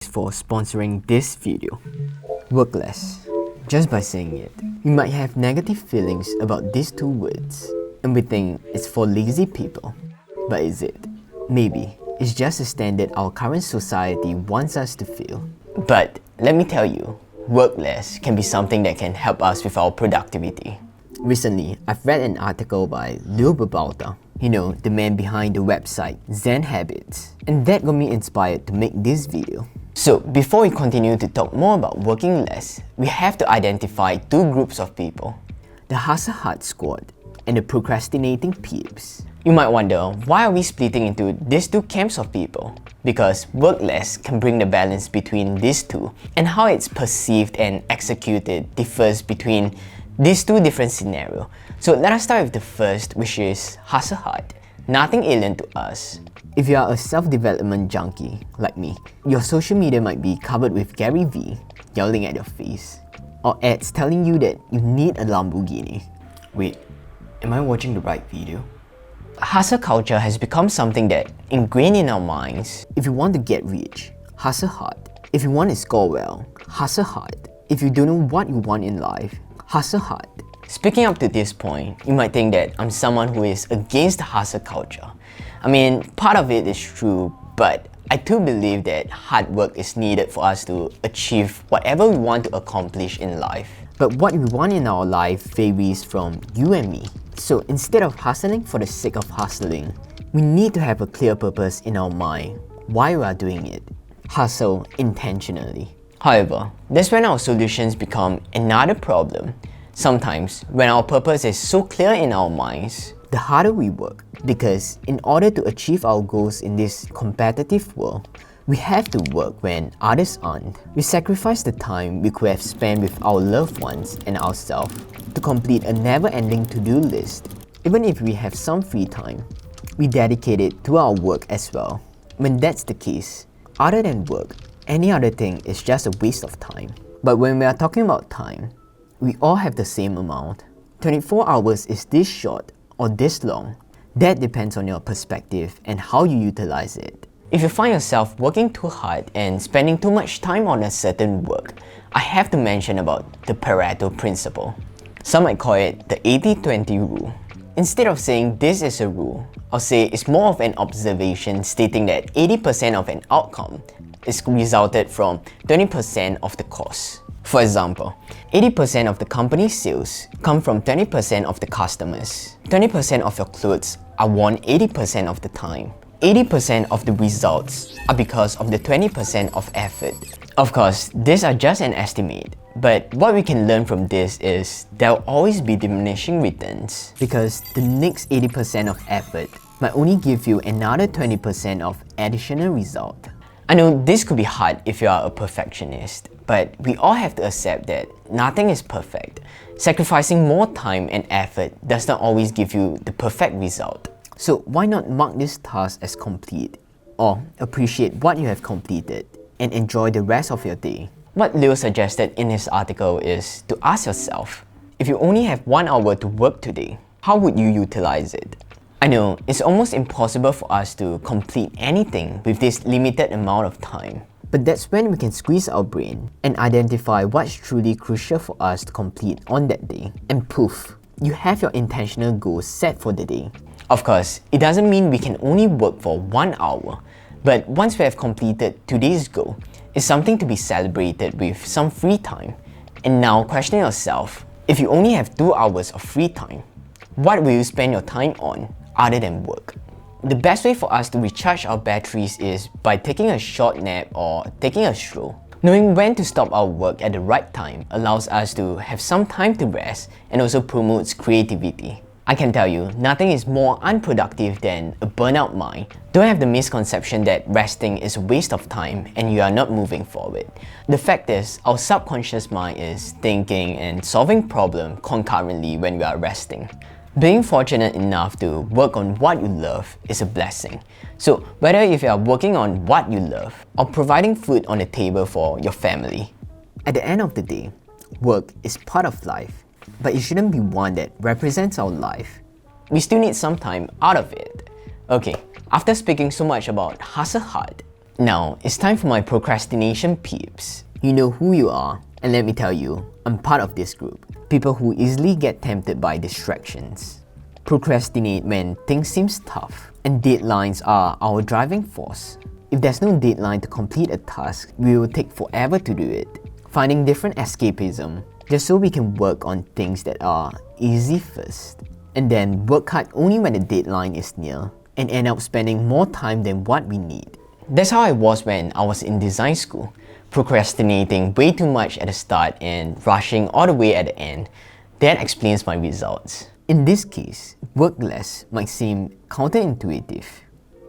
for sponsoring this video. Work less. Just by saying it, we might have negative feelings about these two words, and we think it's for lazy people. But is it? Maybe. It's just a standard our current society wants us to feel. But let me tell you, work less can be something that can help us with our productivity. Recently, I've read an article by Leo Babauta, the man behind the website Zen Habits, and that got me inspired to make this video. So before we continue to talk more about working less, we have to identify two groups of people: the hustle hard squad and the procrastinating peeps. You might wonder, why are we splitting into these two camps of people? Because work less can bring the balance between these two, and how it's perceived and executed differs between these two different scenarios. So let us start with the first, which is hustle hard. Nothing alien to us. If you are a self-development junkie like me, your social media might be covered with Gary Vee yelling at your face, or ads telling you that you need a Lamborghini. Wait, am I watching the right video? Hustle culture has become something that ingrained in our minds. If you want to get rich, hustle hard. If you want to score well, hustle hard. If you don't know what you want in life, hustle hard. Speaking up to this point, you might think that I'm someone who is against the hustle culture. I mean, part of it is true, but I too believe that hard work is needed for us to achieve whatever we want to accomplish in life. But what we want in our life varies from you and me. So instead of hustling for the sake of hustling, we need to have a clear purpose in our mind why we are doing it. Hustle intentionally. However, that's when our solutions become another problem. Sometimes, when our purpose is so clear in our minds, the harder we work. Because in order to achieve our goals in this competitive world, we have to work when others aren't. We sacrifice the time we could have spent with our loved ones and ourselves to complete a never-ending to-do list. Even if we have some free time, we dedicate it to our work as well. When that's the case, other than work, any other thing is just a waste of time. But when we are talking about time, we all have the same amount. 24 hours is this short or this long. That depends on your perspective and how you utilize it. If you find yourself working too hard and spending too much time on a certain work, I have to mention about the Pareto Principle. Some might call it the 80-20 rule. Instead of saying this is a rule, I'll say it's more of an observation stating that 80% of an outcome is resulted from 20% of the cost. For example, 80% of the company's sales come from 20% of the customers. 20% of your clothes are worn 80% of the time. 80% of the results are because of the 20% of effort. Of course, these are just an estimate, but what we can learn from this is there will always be diminishing returns, because the next 80% of effort might only give you another 20% of additional result. I know this could be hard if you are a perfectionist, but we all have to accept that nothing is perfect. Sacrificing more time and effort does not always give you the perfect result. So why not mark this task as complete, or appreciate what you have completed and enjoy the rest of your day? What Leo suggested in his article is to ask yourself, if you only have 1 hour to work today, how would you utilize it? I know it's almost impossible for us to complete anything with this limited amount of time. But that's when we can squeeze our brain and identify what's truly crucial for us to complete on that day. And poof, you have your intentional goals set for the day. Of course, it doesn't mean we can only work for 1 hour, but once we have completed today's goal, it's something to be celebrated with some free time. And now question yourself, if you only have 2 hours of free time, what will you spend your time on other than work? The best way for us to recharge our batteries is by taking a short nap or taking a stroll. Knowing when to stop our work at the right time allows us to have some time to rest and also promotes creativity. I can tell you, nothing is more unproductive than a burnout mind. Don't have the misconception that resting is a waste of time and you are not moving forward. The fact is, our subconscious mind is thinking and solving problems concurrently when we are resting. Being fortunate enough to work on what you love is a blessing. So whether if you are working on what you love or providing food on the table for your family, at the end of the day, work is part of life, but it shouldn't be one that represents our life. We still need some time out of it. Okay, after speaking so much about hustle hard, Now, it's time for my procrastination peeps. You know who you are, and let me tell you, I'm part of this group. People who easily get tempted by distractions. Procrastinate when things seem tough, and deadlines are our driving force. If there's no deadline to complete a task, we will take forever to do it. Finding different escapism, just so we can work on things that are easy first, and then work hard only when the deadline is near, and end up spending more time than what we need. That's how I was when I was in design school, procrastinating way too much at the start and rushing all the way at the end. That explains my results. In this case, work less might seem counterintuitive.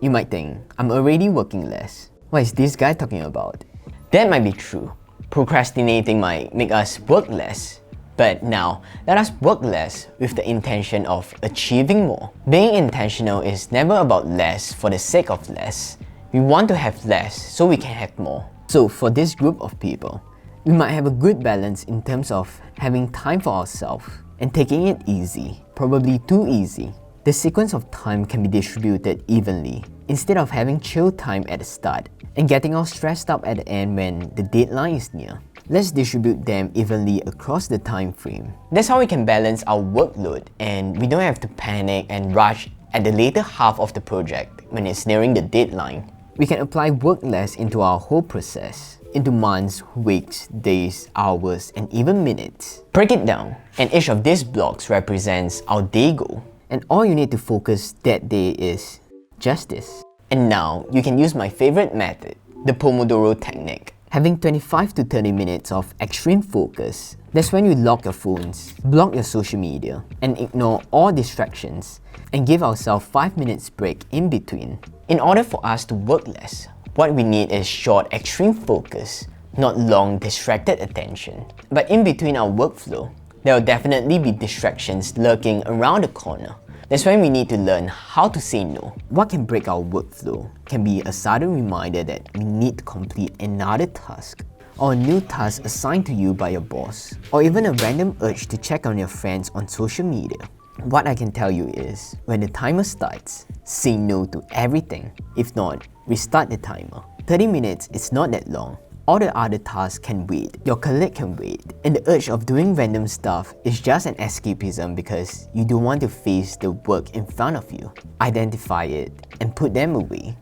You might think, I'm already working less. What is this guy talking about? That might be true. Procrastinating might make us work less. But now, let us work less with the intention of achieving more. Being intentional is never about less for the sake of less. We want to have less so we can have more. So for this group of people, we might have a good balance in terms of having time for ourselves and taking it easy, probably too easy. The sequence of time can be distributed evenly instead of having chill time at the start and getting all stressed up at the end when the deadline is near. Let's distribute them evenly across the time frame. That's how we can balance our workload and we don't have to panic and rush at the later half of the project when it's nearing the deadline. We can apply work less into our whole process, into months, weeks, days, hours, and even minutes. Break it down, and each of these blocks represents our day goal. And all you need to focus that day is just this. And now, you can use my favorite method, the Pomodoro Technique. Having 25 to 30 minutes of extreme focus, that's when you lock your phones, block your social media, and ignore all distractions, and give ourselves 5 minutes break in between. In order for us to work less, what we need is short extreme focus, not long distracted attention. But in between our workflow, there will definitely be distractions lurking around the corner. That's when we need to learn how to say no. What can break our workflow can be a sudden reminder that we need to complete another task, or a new task assigned to you by your boss, or even a random urge to check on your friends on social media. What I can tell you is, when the timer starts, say no to everything. If not, restart the timer. 30 minutes is not that long. All the other tasks can wait, your colleague can wait, and the urge of doing random stuff is just an escapism because you don't want to face the work in front of you. Identify it and put them away.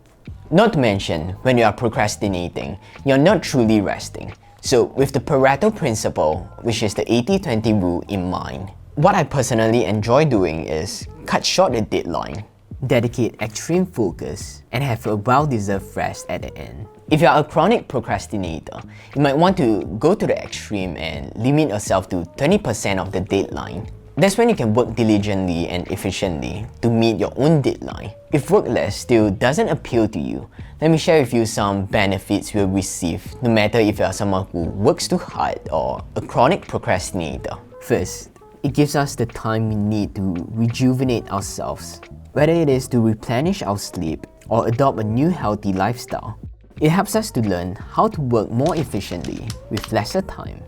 Not to mention, when you are procrastinating, you're not truly resting. So with the Pareto Principle, which is the 80-20 rule in mind, what I personally enjoy doing is cut short the deadline, dedicate extreme focus, and have a well-deserved rest at the end. If you are a chronic procrastinator, you might want to go to the extreme and limit yourself to 20% of the deadline. That's when you can work diligently and efficiently to meet your own deadline. If work less still doesn't appeal to you, let me share with you some benefits you'll receive no matter if you are someone who works too hard or a chronic procrastinator. First, it gives us the time we need to rejuvenate ourselves, whether it is to replenish our sleep or adopt a new healthy lifestyle. It helps us to learn how to work more efficiently with lesser time.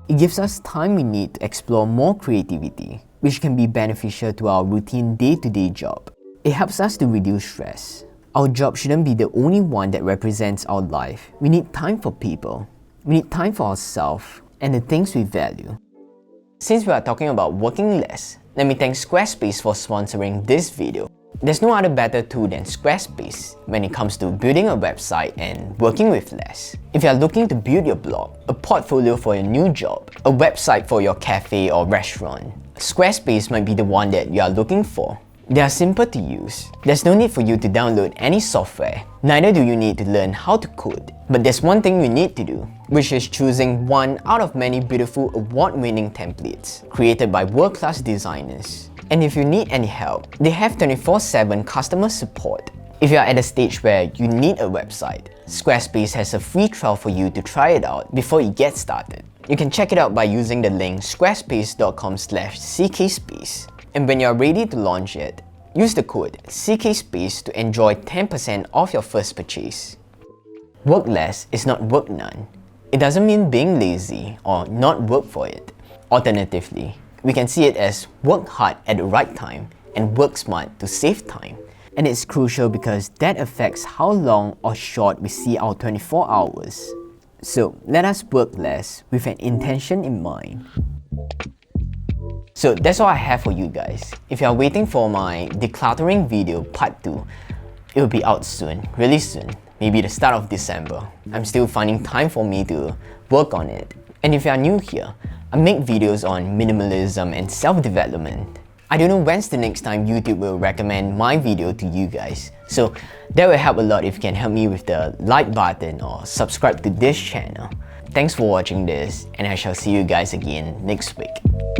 It gives us time we need to explore more creativity, which can be beneficial to our routine day-to-day job. It helps us to reduce stress. Our job shouldn't be the only one that represents our life. We need time for people. We need time for ourselves and the things we value. Since we are talking about working less, let me thank Squarespace for sponsoring this video. There's no other better tool than Squarespace when it comes to building a website and working with less. If you are looking to build your blog, a portfolio for your new job, a website for your cafe or restaurant, Squarespace might be the one that you are looking for. They are simple to use. There's no need for you to download any software. Neither do you need to learn how to code. But there's one thing you need to do, which is choosing one out of many beautiful award-winning templates created by world-class designers. And if you need any help, they have 24/7 customer support. If you are at a stage where you need a website, Squarespace has a free trial for you to try it out before you get started. You can check it out by using the link squarespace.com/CKSPACE. And when you're ready to launch it, use the code CKSPACE to enjoy 10% off your first purchase. Work less is not work none. It doesn't mean being lazy or not work for it. Alternatively, we can see it as work hard at the right time and work smart to save time. And it's crucial because that affects how long or short we see our 24 hours. So let us work less with an intention in mind. So that's all I have for you guys. If you are waiting for my decluttering video part 2, it will be out soon, really soon, maybe the start of December. I'm still finding time for me to work on it. And if you are new here, I make videos on minimalism and self-development. I don't know when's the next time YouTube will recommend my video to you guys. So that will help a lot if you can help me with the like button or subscribe to this channel. Thanks for watching this, and I shall see you guys again next week.